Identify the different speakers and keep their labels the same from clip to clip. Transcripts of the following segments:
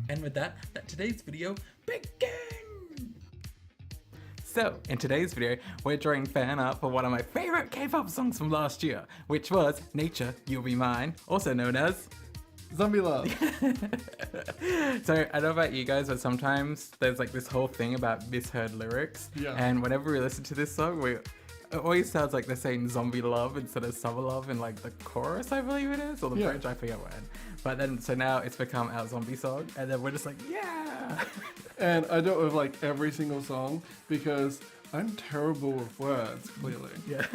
Speaker 1: And with that, let today's video begin!
Speaker 2: So, in today's video, we're drawing fan art for one of my favorite K-pop songs from last year, which was Nature, You'll Be Mine, also known as
Speaker 3: Zombie Love.
Speaker 2: So, I don't know about you guys, but sometimes there's like this whole thing about misheard lyrics.
Speaker 3: Yeah.
Speaker 2: And whenever we listen to this song, it always sounds like they're saying zombie love instead of summer love in like the chorus, I believe it is, or the bridge, I forget when. But then, so now it's become our zombie song, and then we're just like, yeah!
Speaker 3: And I do it with like every single song because I'm terrible with words, clearly.
Speaker 2: Yeah.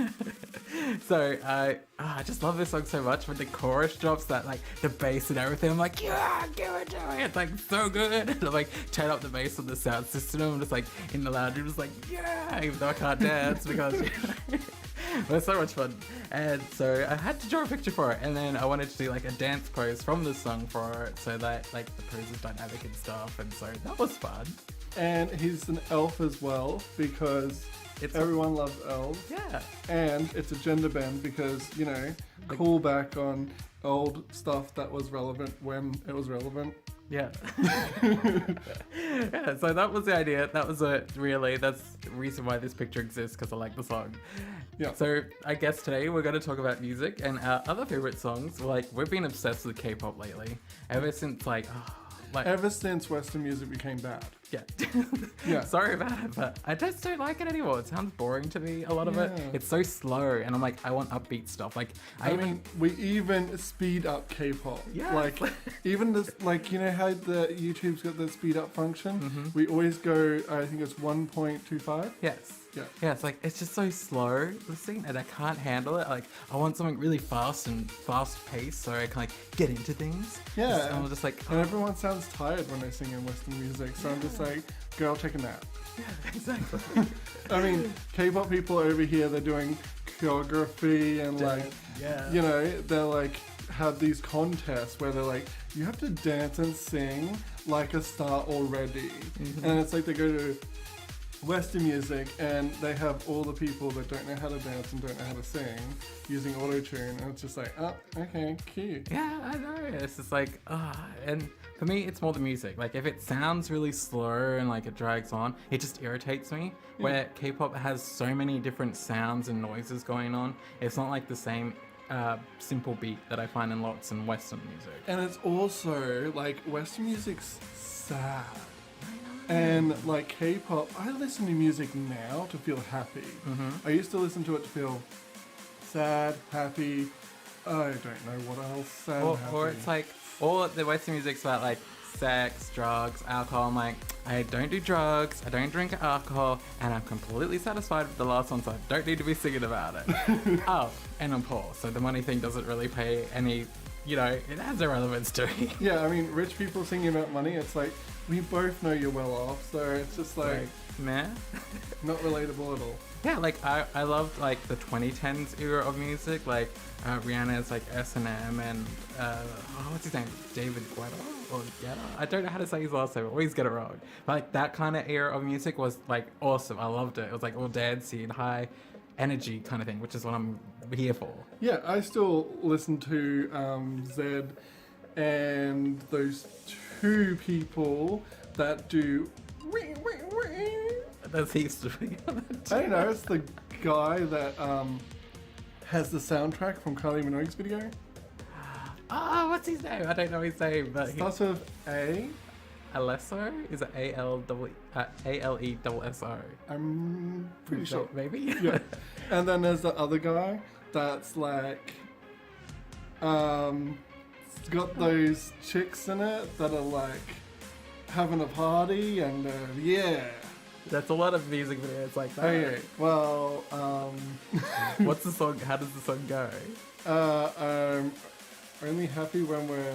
Speaker 2: So I just love this song so much. When the chorus drops, that like the bass and everything, I'm like, yeah, give it to me. It's like so good. And I'm like, turn up the bass on the sound system. I'm just like in the lounge room, just like, yeah, even though I can't dance because it was so much fun. And so I had to draw a picture for it, and then I wanted to do like a dance pose from the song for it, so that like the pose is dynamic and stuff. And so that was fun.
Speaker 3: And he's an elf as well because everyone loves elves.
Speaker 2: Yeah.
Speaker 3: And it's a gender bend because, you know, call back on old stuff that was relevant when it was relevant.
Speaker 2: Yeah. Yeah, so that was the idea. That was it, really. That's the reason why this picture exists, because I like the song.
Speaker 3: Yeah.
Speaker 2: So I guess today we're going to talk about music and our other favorite songs. Like, we've been obsessed with K-pop lately. Ever since,
Speaker 3: Ever since Western music became bad.
Speaker 2: Yeah.
Speaker 3: Yeah.
Speaker 2: Sorry about it, but I just don't like it anymore. It sounds boring to me, a lot of it. It's so slow, and I'm like, I want upbeat stuff. Like,
Speaker 3: I mean, we even speed up K-pop.
Speaker 2: Yeah.
Speaker 3: Like, even this, like, you know how the YouTube's got the speed up function? We always go, I think it's 1.25.
Speaker 2: Yes.
Speaker 3: Yeah.
Speaker 2: Yeah, it's like, it's just so slow, the scene, and I can't handle it. Like, I want something really fast and fast-paced so I can, like, get into things.
Speaker 3: Yeah.
Speaker 2: I'm just like,
Speaker 3: And everyone sounds tired when they sing in Western music, so I'm just like, girl, take a nap.
Speaker 2: yeah, exactly.
Speaker 3: I mean, K-pop people over here, they're doing choreography and like,
Speaker 2: yeah.
Speaker 3: you know, they're like, have these contests where they're like, you have to dance and sing like a star already. And it's like they go to Western music and they have all the people that don't know how to dance and don't know how to sing using auto-tune, and it's just like, oh, okay, cute.
Speaker 2: Yeah, I know. It's just like, and for me, it's more the music. Like, if it sounds really slow and like it drags on, it just irritates me. Where K-pop has so many different sounds and noises going on, it's not like the same simple beat that I find in lots in Western music.
Speaker 3: And it's also like Western music's sad. And like K-pop, I listen to music now to feel happy. I used to listen to it to feel sad, happy. I don't know what else. Sad, happy.
Speaker 2: Or it's like, all the Western music's about like sex, drugs, alcohol. I'm like, I don't do drugs, I don't drink alcohol, and I'm completely satisfied with the last one, so I don't need to be singing about it. Oh, and I'm poor, so the money thing doesn't really pay any, you know, it has a relevance to me.
Speaker 3: Yeah, I mean, rich people singing about money, it's like, we both know you're well off, so it's just like
Speaker 2: meh.
Speaker 3: not relatable at all.
Speaker 2: Yeah, like I loved like the 2010s era of music, like Rihanna's like S&M and what's his name, David Guetta or Guetta. I don't know how to say his last name. I always get it wrong. But like that kind of era of music was like awesome. I loved it. It was like all dancey and high energy kind of thing, which is what I'm here for.
Speaker 3: Yeah, I still listen to Zed and those two people that do.
Speaker 2: That seems to be.
Speaker 3: I don't know. It's the guy that has the soundtrack from Kylie Minogue's video.
Speaker 2: What's his name? I don't know his name, but
Speaker 3: Starts with A.
Speaker 2: Alesso? Is it ALESSO?
Speaker 3: I'm pretty sure.
Speaker 2: Maybe.
Speaker 3: Yeah. And then there's the other guy that's like, it's got those chicks in it that are like having a party and yeah.
Speaker 2: That's a lot of music videos like that.
Speaker 3: Okay, well,
Speaker 2: What's the song? How does the song go?
Speaker 3: I'm only happy when we're.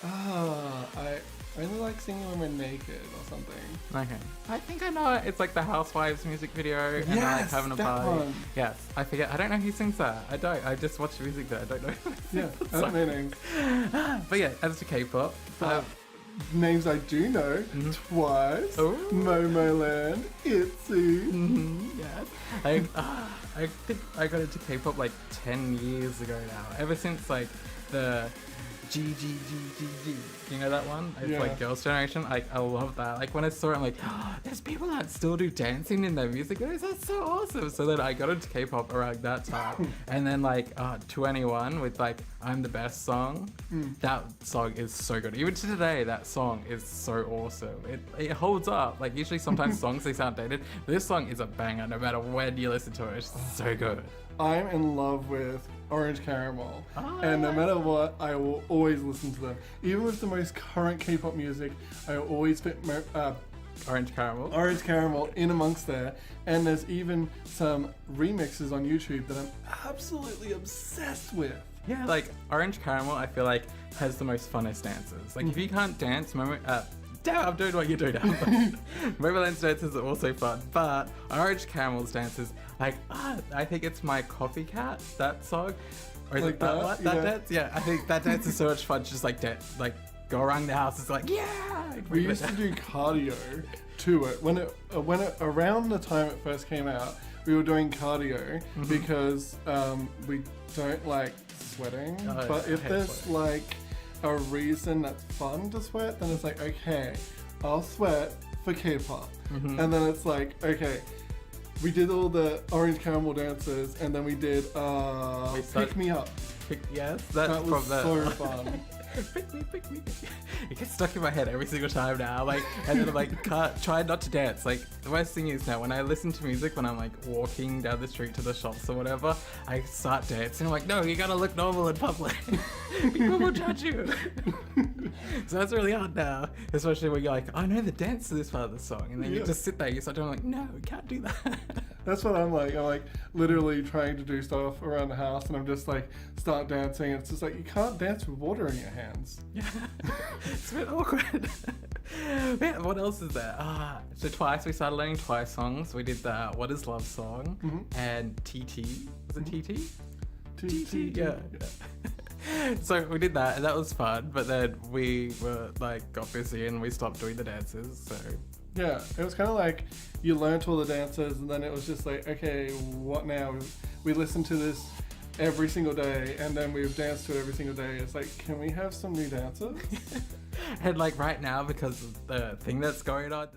Speaker 3: I only like singing when we're naked or something.
Speaker 2: Okay. I think I know it. It's like the Housewives music video and they're like
Speaker 3: Yes,
Speaker 2: having a
Speaker 3: that
Speaker 2: party.
Speaker 3: one.
Speaker 2: Yes. I forget. I don't know who sings that. I don't. I just watch the music video. I don't know.
Speaker 3: Yeah, I don't know names.
Speaker 2: But yeah, as to K-pop.
Speaker 3: Names I do know: Twice,
Speaker 2: Oh.
Speaker 3: Momoland, Itzy.
Speaker 2: Yes. I think I got into K-pop like 10 years ago now. Ever since like the G. You know that one? It's
Speaker 3: Yeah.
Speaker 2: like Girls' Generation. Like, I love that. Like, when I saw it, I'm like, oh, there's people that still do dancing in their music videos. That's so awesome. So then I got into K-pop around that time. And then, like, 21 with, like, I'm the Best song. That song is so good. Even to today, that song is so awesome. It holds up. Like, usually sometimes songs, they sound dated. This song is a banger no matter when you listen to it. It's so good.
Speaker 3: I'm in love with Orange Caramel,
Speaker 2: Oh,
Speaker 3: and no
Speaker 2: yeah.
Speaker 3: matter what, I will always listen to them. Even with the most current K-pop music, I will always fit
Speaker 2: Orange Caramel.
Speaker 3: Orange Caramel in amongst there. And there's even some remixes on YouTube that I'm absolutely obsessed with.
Speaker 2: Yeah, like Orange Caramel, I feel like has the most funnest dances. Like if you can't dance, damn, I'm doing what you're doing now. Mobiland's dances are also fun, but Orange Caramel's dances, like, I think it's my Copycat, that song. Or is
Speaker 3: Like
Speaker 2: it that
Speaker 3: that?
Speaker 2: one? That
Speaker 3: Yeah.
Speaker 2: dance? Yeah, I think that dance is so much fun. Just like dance, like go around the house. It's like, yeah.
Speaker 3: We used to do cardio to it. When it around the time it first came out, we were doing cardio because we don't like sweating.
Speaker 2: Oh,
Speaker 3: But
Speaker 2: I
Speaker 3: if
Speaker 2: hate
Speaker 3: there's
Speaker 2: sweating.
Speaker 3: like a reason that's fun to sweat, then it's like, okay, I'll sweat for K-pop. And then it's like, okay, we did all the Orange Caramel dances, and then we did Pick Me Up.
Speaker 2: Yes, that's
Speaker 3: That was
Speaker 2: from the.
Speaker 3: so fun.
Speaker 2: Pick me, pick me. It gets stuck in my head every single time now. Like, and then I'm like, try not to dance. Like, the worst thing is now when I listen to music when I'm like walking down the street to the shops or whatever, I start dancing. I'm like, no, you gotta look normal in public. People will judge you. So that's really hard now, especially when you're like, I know the dance to this part of the song, and then you
Speaker 3: Yeah.
Speaker 2: just sit there, you start doing like, no, we can't do that.
Speaker 3: That's what I'm like. I'm like literally trying to do stuff around the house, and I'm just like start dancing. It's just like you can't dance with water in your hands.
Speaker 2: Yeah, it's a bit awkward. Yeah, what else is there? So Twice, we started learning Twice songs. We did the What Is Love song and TT. Was it TT? TT, yeah. So we did that, and that was fun. But then we were like got busy and we stopped doing the dances. So
Speaker 3: Yeah, it was kind of like you learnt all the dances, and then it was just like, okay, what now? We listened to this every single day, and then we've danced to it every single day. It's like, can we have some new dances?
Speaker 2: and like right now, because of the thing that's going on.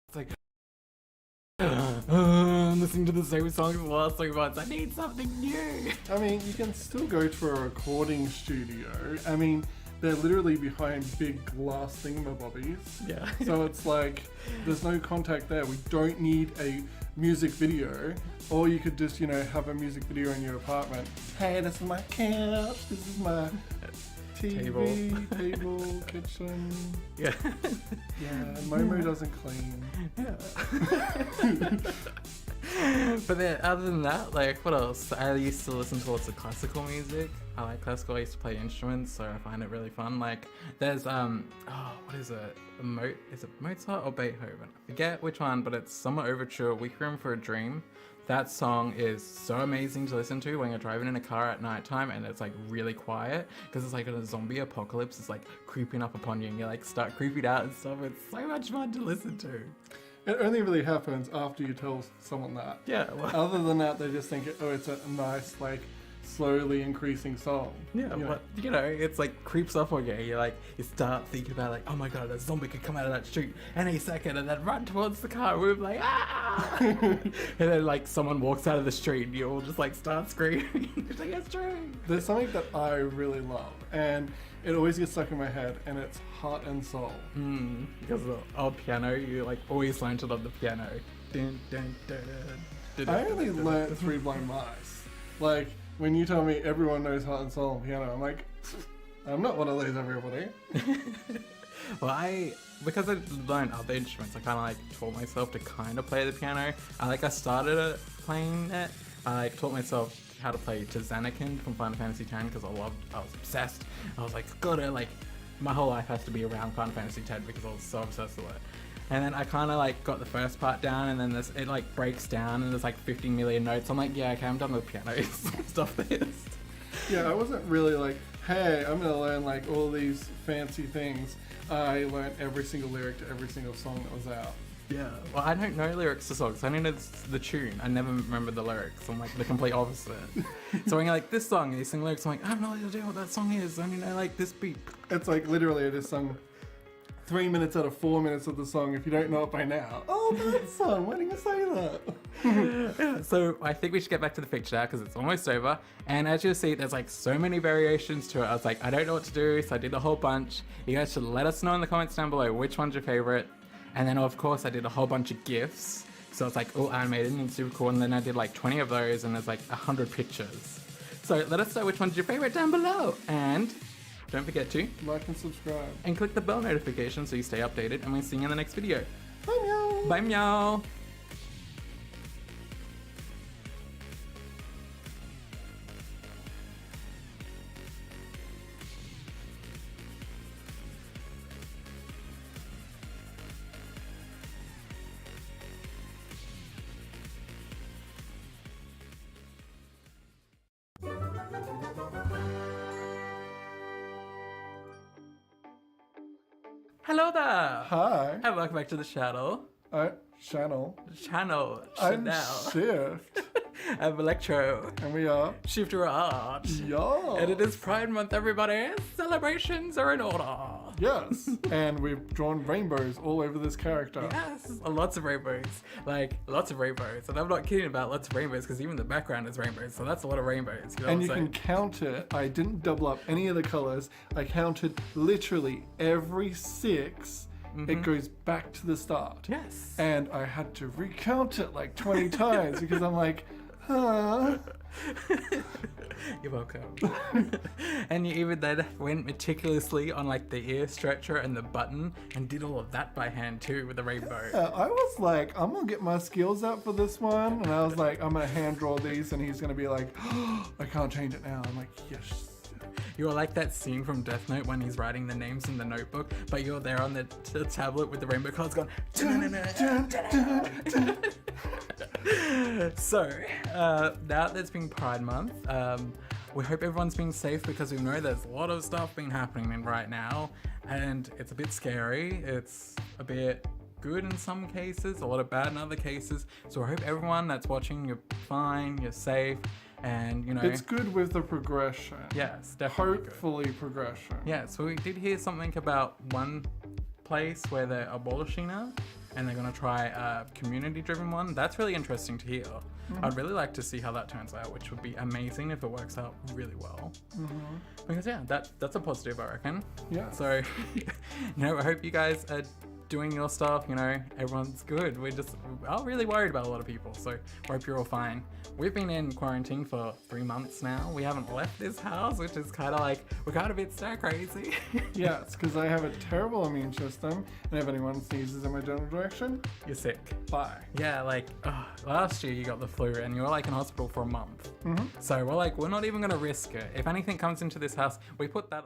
Speaker 2: It's like, I'm listening to the same songs the last 3 months. I need something new.
Speaker 3: I mean, you can still go to a recording studio. I mean, they're literally behind big glass thingamabobbies.
Speaker 2: Yeah.
Speaker 3: So it's like, there's no contact there. We don't need a music video. Or you could just, have a music video in your apartment. Hey, this is my couch. This is my TV, table, kitchen.
Speaker 2: Yeah.
Speaker 3: Yeah, Momo doesn't clean.
Speaker 2: Yeah. But then, other than that, like, what else? I used to listen to lots of classical music. I like classical. I used to play instruments, so I find it really fun. Like, there's what is it? Is it Mozart or Beethoven? I forget which one, but it's Summer Overture, Week Room for a Dream. That song is so amazing to listen to when you're driving in a car at nighttime and it's like really quiet because it's like a zombie apocalypse. It's like creeping up upon you and you like start creeping out and stuff. It's so much fun to listen to.
Speaker 3: It only really happens after you tell someone that.
Speaker 2: Yeah. Well,
Speaker 3: other than that, they just think, oh, it's a nice, like, slowly increasing song.
Speaker 2: yeah, but it's like creeps up on you. You start thinking about like, oh my god, a zombie could come out of that street any second and then run towards the car. We're like, ah! And then like someone walks out of the street and you all just like start screaming. It's like, it's true.
Speaker 3: There's something that I really love, and it always gets stuck in my head, and it's Heart and Soul.
Speaker 2: Because of the old piano, you like always learned it on the piano. Dun, dun, dun, dun, dun,
Speaker 3: I only
Speaker 2: dun, dun,
Speaker 3: learnt
Speaker 2: dun.
Speaker 3: Three Blind Mice. Like, when you tell me everyone knows Heart and Soul on piano, I'm like, I'm not one of those everybody.
Speaker 2: Well, because I learned other instruments, I kind of like taught myself to kind of play the piano. I started playing it. I taught myself how to play Jazza from Final Fantasy X because I was obsessed. I was like, my whole life has to be around Final Fantasy X because I was so obsessed with it. And then I kind of like got the first part down, and then it like breaks down, and there's like 50 million notes. I'm like, yeah, okay, I'm done with piano. Stop this.
Speaker 3: Yeah, I wasn't really like, hey, I'm gonna learn like all these fancy things. I learned every single lyric to every single song that was out.
Speaker 2: Yeah. Well, I don't know lyrics to songs. I know the tune. I never remember the lyrics. I'm like the complete opposite. So when you're like this song, and you sing lyrics, I'm like, I have no idea what that song is. I only know like this beat.
Speaker 3: It's like literally I just sung 3 minutes out of 4 minutes of the song. If you don't know it by now, oh, that song. Why didn't you say that?
Speaker 2: Yeah, so I think we should get back to the picture now because it's almost over. And as you'll see, there's like so many variations to it. I was like, I don't know what to do, so I did a whole bunch. You guys should let us know in the comments down below which one's your favorite. And then of course I did a whole bunch of GIFs. So it's like all animated and super cool. And then I did like 20 of those and there's like 100 pictures. So let us know which one's your favorite down below. And don't forget to
Speaker 3: Like and subscribe.
Speaker 2: and click the bell notification so you stay updated. And we'll see you in the next video.
Speaker 3: Bye, meow.
Speaker 2: Bye, meow. Hello there.
Speaker 3: Hi.
Speaker 2: And welcome back to the channel.
Speaker 3: Channel.
Speaker 2: Chanel.
Speaker 3: I'm Shift.
Speaker 2: I'm Electro.
Speaker 3: And we are
Speaker 2: Shifter Art.
Speaker 3: y'all.
Speaker 2: And it is Pride Month, everybody. Celebrations are in order.
Speaker 3: Yes. And we've drawn rainbows all over this character.
Speaker 2: Yes, lots of rainbows. Like, lots of rainbows. And I'm not kidding about lots of rainbows because even the background is rainbows. So that's a lot of rainbows. You know
Speaker 3: And
Speaker 2: what
Speaker 3: you
Speaker 2: I'm
Speaker 3: can
Speaker 2: saying?
Speaker 3: count it. I didn't double up any of the colors. I counted literally every 6. It goes back to the start.
Speaker 2: Yes.
Speaker 3: And I had to recount it like 20 times because I'm like, huh?
Speaker 2: You're welcome. And you even then went meticulously on like the ear stretcher and the button and did all of that by hand too with the rainbow.
Speaker 3: Yeah, I was like, I'm gonna get my skills up for this one. And I was like, I'm gonna hand draw these and he's gonna be like, oh, I can't change it now. I'm like, yes.
Speaker 2: You're like that scene from Death Note when he's writing the names in the notebook, but you're there on the tablet with the rainbow cards going. So, now that it's been Pride Month, we hope everyone's being safe because we know there's a lot of stuff been happening right now, and it's a bit scary. It's a bit good in some cases, a lot of bad in other cases. So I hope everyone that's watching, you're fine, you're safe, and you know.
Speaker 3: It's good with the progression.
Speaker 2: Yes, definitely good.
Speaker 3: Hopefully progression.
Speaker 2: Yeah, so we did hear something about one place where they're abolishing it, and they're going to try a community-driven one. That's really interesting to hear. I'd really like to see how that turns out, which would be amazing if it works out really well. Because yeah, that's a positive, I reckon.
Speaker 3: Yeah.
Speaker 2: So, I hope you guys are doing your stuff, everyone's good. We're really worried about a lot of people, so we hope you're all fine. We've been in quarantine for 3 months now. We haven't left this house, which is kind of like, we're kind of a bit stir crazy.
Speaker 3: Yeah, it's because I have a terrible immune system, and if anyone sneezes in my general direction,
Speaker 2: You're sick.
Speaker 3: bye.
Speaker 2: Yeah, last year you got the flu and you were in hospital for a month. So we're not even gonna risk it. If anything comes into this house, we put that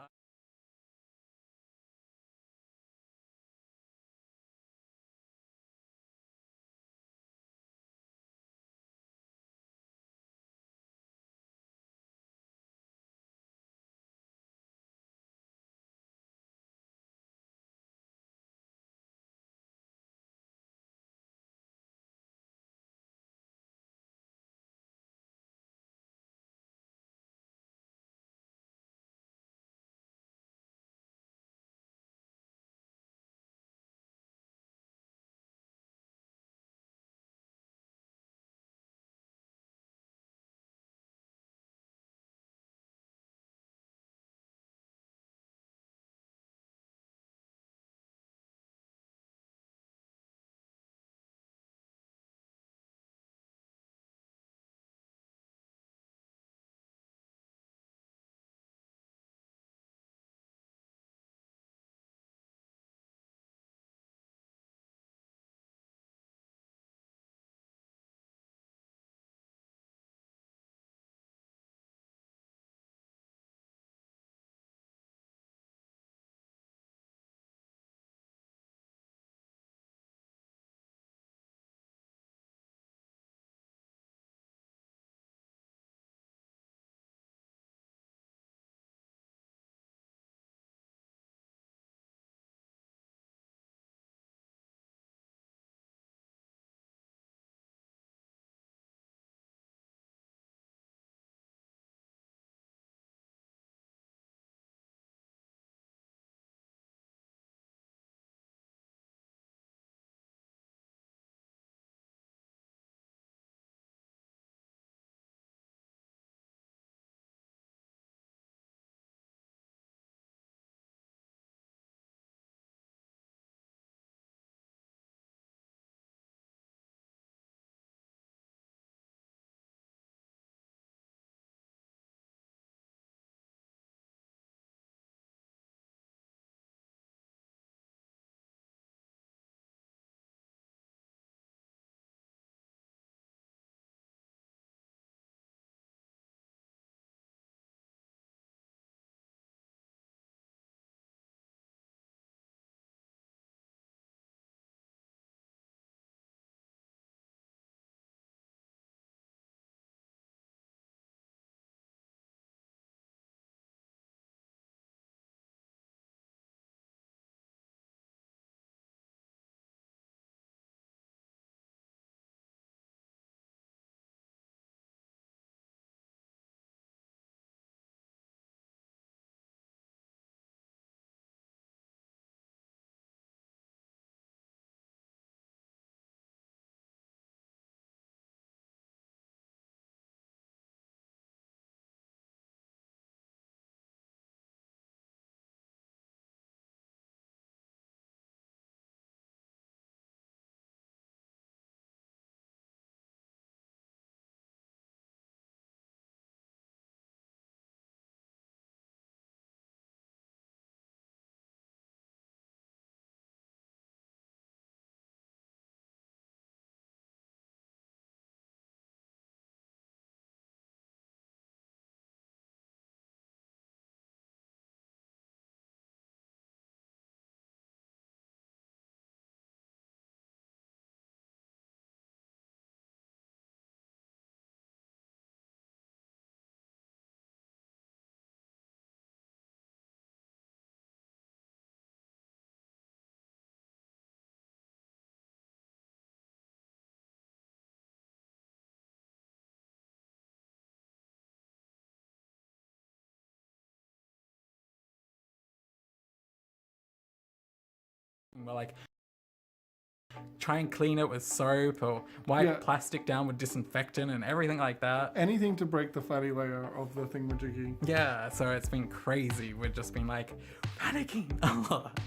Speaker 2: we're try and clean it with soap or wipe
Speaker 3: Yeah.
Speaker 2: plastic down with disinfectant and everything like that.
Speaker 3: Anything to break the fatty layer of the thingamajiggy.
Speaker 2: Yeah, so it's been crazy. We've just been like panicking a lot.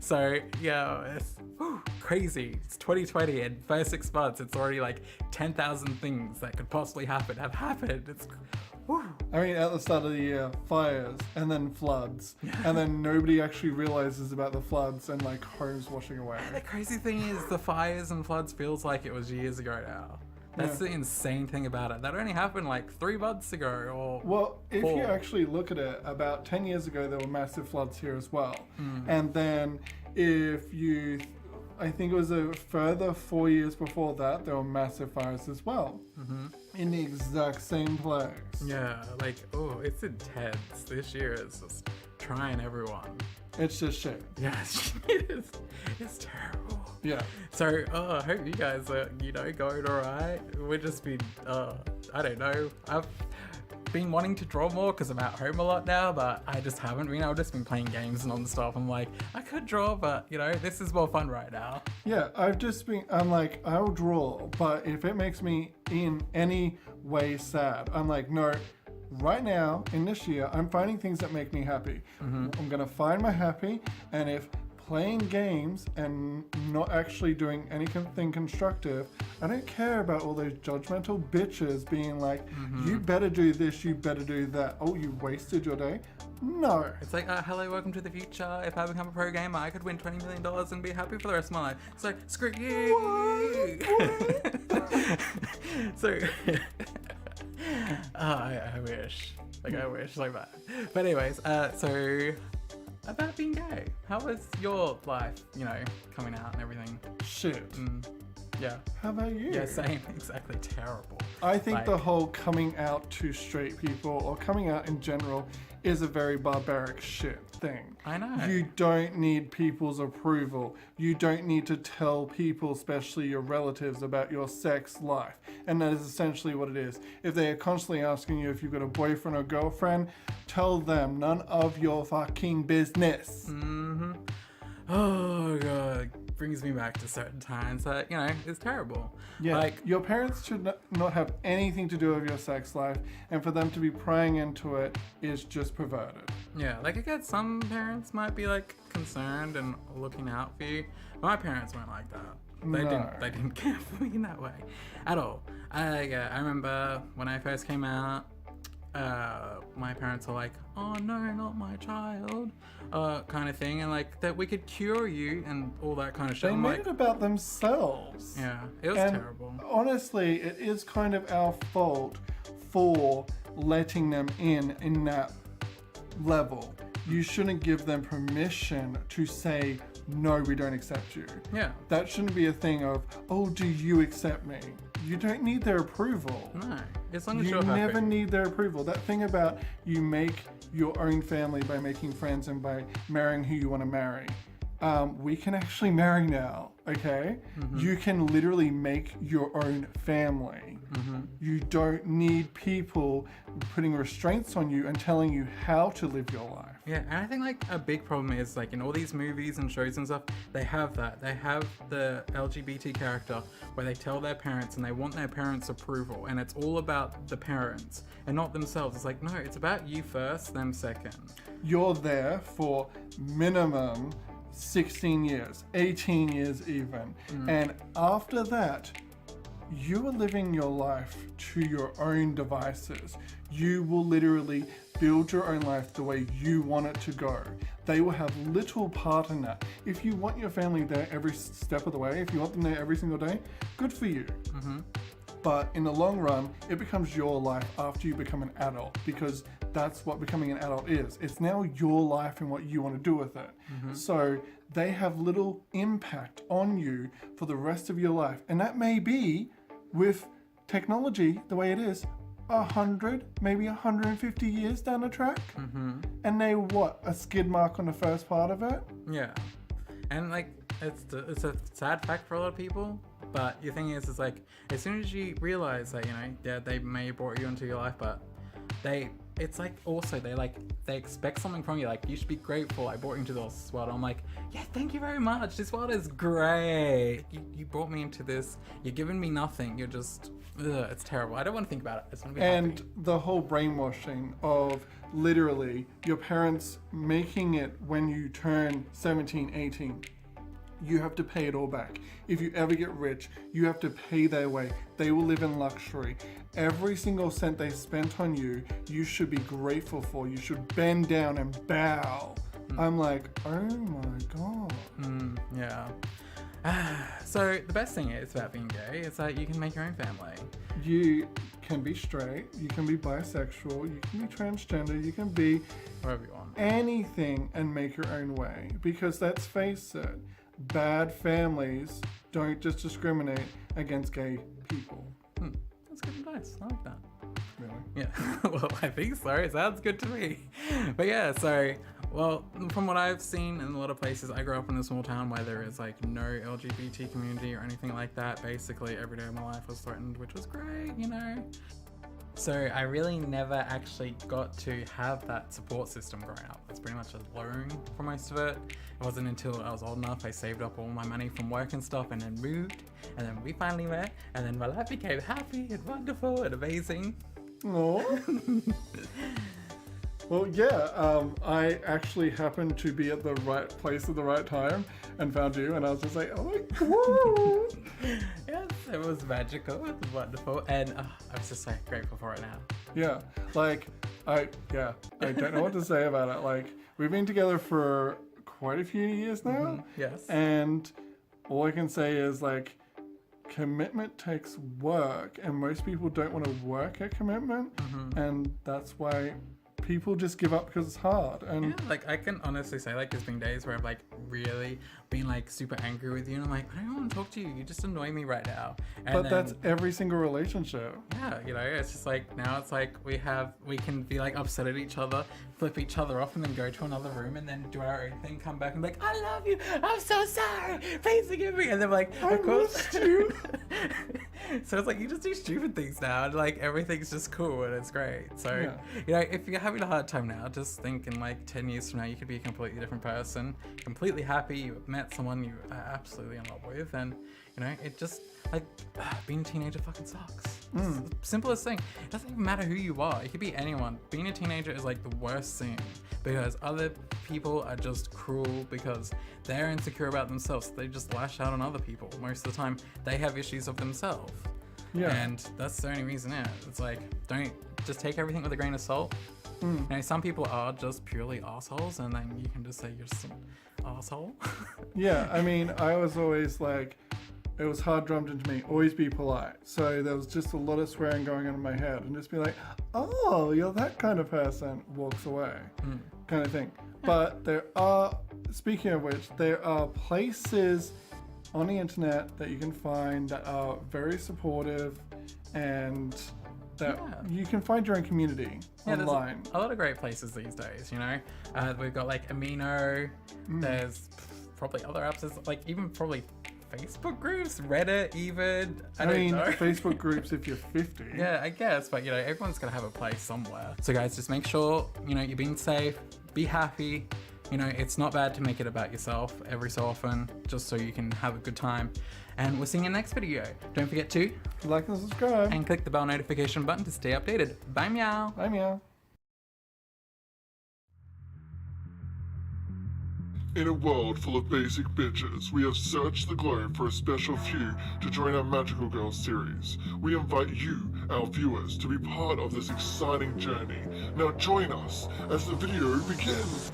Speaker 2: So yeah, it's crazy. It's 2020 and first 6 months, it's already like 10,000 things that could possibly happen have happened. It's
Speaker 3: I mean, at the start of the year, fires, and then floods, and then nobody actually realizes about the floods and like homes washing away.
Speaker 2: the crazy thing is the fires and floods feels like it was years ago now. That's the insane thing about it. That only happened like 3 months ago or
Speaker 3: Well, if you
Speaker 2: 4.
Speaker 3: actually look at it, about 10 years ago, there were massive floods here as well. And then if you, I think it was a further 4 years before that, there were massive fires as well. In the exact same place.
Speaker 2: Yeah, like, it's intense. This year is just trying everyone.
Speaker 3: It's just shit.
Speaker 2: Yes, it is. It's terrible.
Speaker 3: Yeah.
Speaker 2: So, I hope you guys are, going alright. We've just been, I don't know. I've been wanting to draw more because I'm at home a lot now, but I just haven't been. I've just been playing games non-stop. I'm like, I could draw, but, this is more fun right now.
Speaker 3: Yeah, I'm like, I'll draw, but if it makes me in any way sad, I'm like, no, right now, in this year, I'm finding things that make me happy. I'm going to find my happy, and if playing games and not actually doing anything constructive, I don't care about all those judgmental bitches being like, you better do this, you better do that. Oh, you wasted your day? No.
Speaker 2: It's like, hello, welcome to the future. If I become a pro gamer, I could win $20 million and be happy for the rest of my life. It's like, screw you. So, I wish. I wish like that. But anyways, so about being gay, how was your life, coming out and everything?
Speaker 3: Shit.
Speaker 2: Yeah.
Speaker 3: How about you?
Speaker 2: Yeah, same. Exactly. Terrible.
Speaker 3: I think
Speaker 2: Like-
Speaker 3: the whole coming out to straight people or coming out in general is a very barbaric shit thing.
Speaker 2: I know.
Speaker 3: You don't need people's approval. You don't need to tell people, especially your relatives, about your sex life. And that is essentially what it is. If they are constantly asking you if you've got a boyfriend or girlfriend, tell them none of your fucking business.
Speaker 2: Oh god, brings me back to certain times that it's terrible.
Speaker 3: Yeah,
Speaker 2: Like,
Speaker 3: your parents should not have anything to do with your sex life, and for them to be prying into it is just perverted.
Speaker 2: yeah, like I guess some parents might be like concerned and looking out for you. My parents weren't like that. They
Speaker 3: No.
Speaker 2: didn't care for me in that way at all. I remember when I first came out, my parents were like, oh no, not my child, kind of thing, and like that we could cure you and all that kind of shit.
Speaker 3: They
Speaker 2: I'm
Speaker 3: made
Speaker 2: like,
Speaker 3: it about themselves.
Speaker 2: yeah, it was
Speaker 3: And
Speaker 2: terrible.
Speaker 3: honestly, it is kind of our fault for letting them in that level. You shouldn't give them permission to say, no, we don't accept you.
Speaker 2: Yeah,
Speaker 3: That shouldn't be a thing of, oh, do you accept me? You don't need their approval.
Speaker 2: no, as long as
Speaker 3: You
Speaker 2: you're happy.
Speaker 3: never need their approval. That thing about you make your own family by making friends and by marrying who you want to marry. We can actually marry now, okay? You can literally make your own family. You don't need people putting restraints on you and telling you how to live your life.
Speaker 2: Yeah, and I think like a big problem is like in all these movies and shows and stuff, they have that. They have the LGBT character where they tell their parents and they want their parents' approval, and it's all about the parents and not themselves. It's like, no, it's about you first, them second.
Speaker 3: You're there for minimum 16 years, 18 years even. And after that, you are living your life to your own devices. You will literally build your own life the way you want it to go. They will have little part in that. If you want your family there every step of the way, if you want them there every single day, good for you. But in the long run, it becomes your life after you become an adult, because that's what becoming an adult is. It's now your life and what you want to do with it. So they have little impact on you for the rest of your life. And that may be, with technology the way it is, 100, maybe 150 years down the track. And they, a skid mark on the first part of it?
Speaker 2: Yeah, and like it's a sad fact for a lot of people. But the thing is like as soon as you realize that yeah, they may have brought you into your life, but they it's like also they expect something from you. Like, you should be grateful I brought you into this world. I'm like, yeah, thank you very much. This world is great. You brought me into this. You're giving me nothing. You're just, it's terrible. I don't want to think about it. I just want to be
Speaker 3: And
Speaker 2: happy.
Speaker 3: the whole brainwashing of literally your parents making it when you turn 17, 18. You have to pay it all back. If you ever get rich, you have to pay their way. They will live in luxury. Every single cent they spent on you, you should be grateful for. You should bend down and bow. I'm like, oh my God.
Speaker 2: Yeah. So the best thing is about being gay is that you can make your own family.
Speaker 3: You can be straight, you can be bisexual, you can be transgender, you can be
Speaker 2: Whatever you want.
Speaker 3: anything and make your own way. Because let's face it, bad families don't just discriminate against gay people.
Speaker 2: That's good advice. I like that.
Speaker 3: Really?
Speaker 2: Yeah. Well, I think so. It sounds good to me. But yeah, so, well, from what I've seen in a lot of places, I grew up in a small town where there is like no LGBT community or anything like that. Basically, every day of my life was threatened, which was great, you know. So I really never actually got to have that support system growing up. It's pretty much alone for most of it. It wasn't until I was old enough I saved up all my money from work and stuff and then moved, and then we finally met, and then my life became happy and wonderful and amazing.
Speaker 3: No. Well, yeah, I actually happened to be at the right place at the right time and found you, and I was just like, oh my God.
Speaker 2: Yes, it was magical, it was wonderful, and I'm just so grateful for it now.
Speaker 3: Yeah, like, I don't know what to say about it. Like, we've been together for quite a few years now.
Speaker 2: Yes.
Speaker 3: And all I can say is, like, commitment takes work, and most people don't want to work at commitment, and that's why people just give up because it's hard. And
Speaker 2: Yeah, like I can honestly say, like, there's been days where I've like really been like super angry with you, and I'm like, I don't want to talk to you. You just annoy me right now. And
Speaker 3: but
Speaker 2: then,
Speaker 3: that's every single relationship.
Speaker 2: yeah, you know, it's just like now it's like we can be like upset at each other, flip each other off, and then go to another room and then do our own thing, come back and be like, I love you. I'm so sorry. Please forgive me. And then like, of course.
Speaker 3: missed you.
Speaker 2: So it's like you just do stupid things now, and like everything's just cool and it's great. So
Speaker 3: Yeah.
Speaker 2: you know, if you're having a hard time now, just think in like 10 years from now, you could be a completely different person, completely happy. You have met someone you are absolutely in love with, and you know, it just like being a teenager fucking sucks. It's the simplest thing. It doesn't even matter who you are. It could be anyone. Being a teenager is like the worst thing because other people are just cruel because they're insecure about themselves. They just lash out on other people. Most of the time, they have issues of themselves.
Speaker 3: Yeah.
Speaker 2: And that's the only reason it's like, don't just take everything with a grain of salt. You know, some people are just purely assholes, and then you can just say you're just an asshole.
Speaker 3: Yeah, I mean, I was always like, it was hard drummed into me, always be polite. So there was just a lot of swearing going on in my head, and just be like, oh, you're that kind of person, walks away, kind of thing. But there are, speaking of which, there are places on the internet that you can find that are very supportive, and that you can find your own community online.
Speaker 2: There's a lot of great places these days, you know. We've got like Amino, there's probably other apps, there's like even probably Facebook groups, Reddit even. I don't know.
Speaker 3: Facebook groups if you're 50.
Speaker 2: Yeah, I guess, but you know, everyone's gonna have a place somewhere. So guys, just make sure, you know, you're being safe, be happy. You know, it's not bad to make it about yourself every so often, just so you can have a good time. And we'll see you in the next video. Don't forget to
Speaker 3: Like and subscribe.
Speaker 2: and click the bell notification button to stay updated. Bye meow.
Speaker 3: Bye, meow.
Speaker 4: In a world full of basic bitches, we have searched the globe for a special few to join our Magical Girls series. We invite you, our viewers, to be part of this exciting journey. Now join us as the video begins.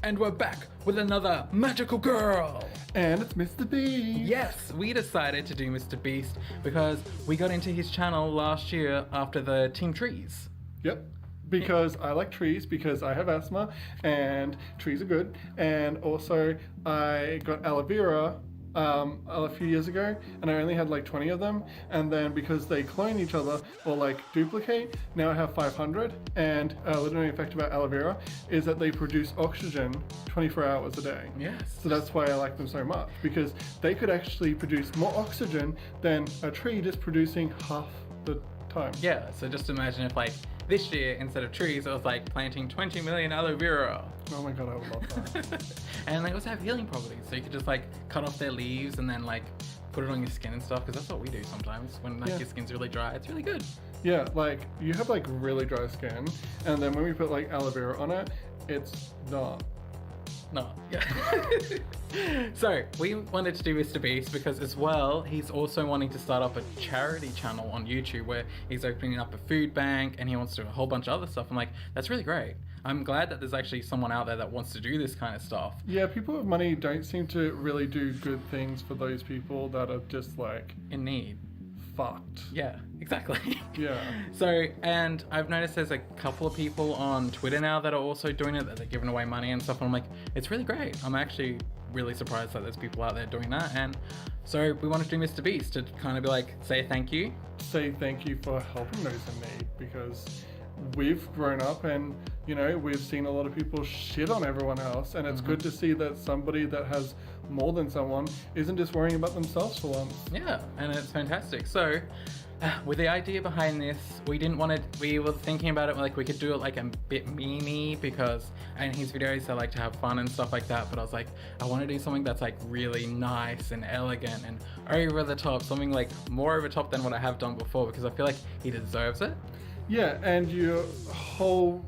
Speaker 2: And we're back with another magical girl.
Speaker 3: And it's Mr. B.
Speaker 2: Yes, we decided to do Mr. Beast because we got into his channel last year after the Team Trees.
Speaker 3: Yep. because I like trees because I have asthma and trees are good. And also I got aloe vera a few years ago and I only had like 20 of them, and then because they clone each other or like duplicate, now I have 500. And literally effect about aloe vera is that they produce oxygen 24 hours a day.
Speaker 2: Yes.
Speaker 3: So that's why I like them so much, because they could actually produce more oxygen than a tree just producing half the time.
Speaker 2: Yeah, so just imagine if like this year, instead of trees, it was like planting 20 million aloe vera.
Speaker 3: Oh my god, I would love that.
Speaker 2: And they also have healing properties, so you could just like cut off their leaves and then like put it on your skin and stuff, because that's what we do sometimes when like
Speaker 3: Yeah.
Speaker 2: your skin's really dry. It's really good.
Speaker 3: Yeah, like you have like really dry skin, and then when we put like aloe vera on it, it's not.
Speaker 2: No. Yeah. So we wanted to do Mr. Beast because as well, he's also wanting to start up a charity channel on YouTube where he's opening up a food bank and he wants to do a whole bunch of other stuff. I'm like, that's really great. I'm glad that there's actually someone out there that wants to do this kind of stuff.
Speaker 3: Yeah, people with money don't seem to really do good things for those people that are just like
Speaker 2: In need.
Speaker 3: fucked.
Speaker 2: Yeah, exactly.
Speaker 3: Yeah.
Speaker 2: So, and I've noticed there's a couple of people on Twitter now that are also doing it, that they're giving away money and stuff. And I'm like, it's really great. I'm actually really surprised that there's people out there doing that. And so we wanted to do Mr. Beast to kind of be like, say thank you.
Speaker 3: Say thank you for helping those in need, because we've grown up and, you know, we've seen a lot of people shit on everyone else, and it's good to see that somebody that has more than someone isn't just worrying about themselves for once.
Speaker 2: Yeah, and it's fantastic. So, with the idea behind this, we were thinking about it like we could do it like a bit memey, because in his videos I like to have fun and stuff like that, but I was like, I want to do something that's like really nice and elegant and over the top, something like more over the top than what I have done before, because I feel like he deserves it.
Speaker 3: Yeah, and your whole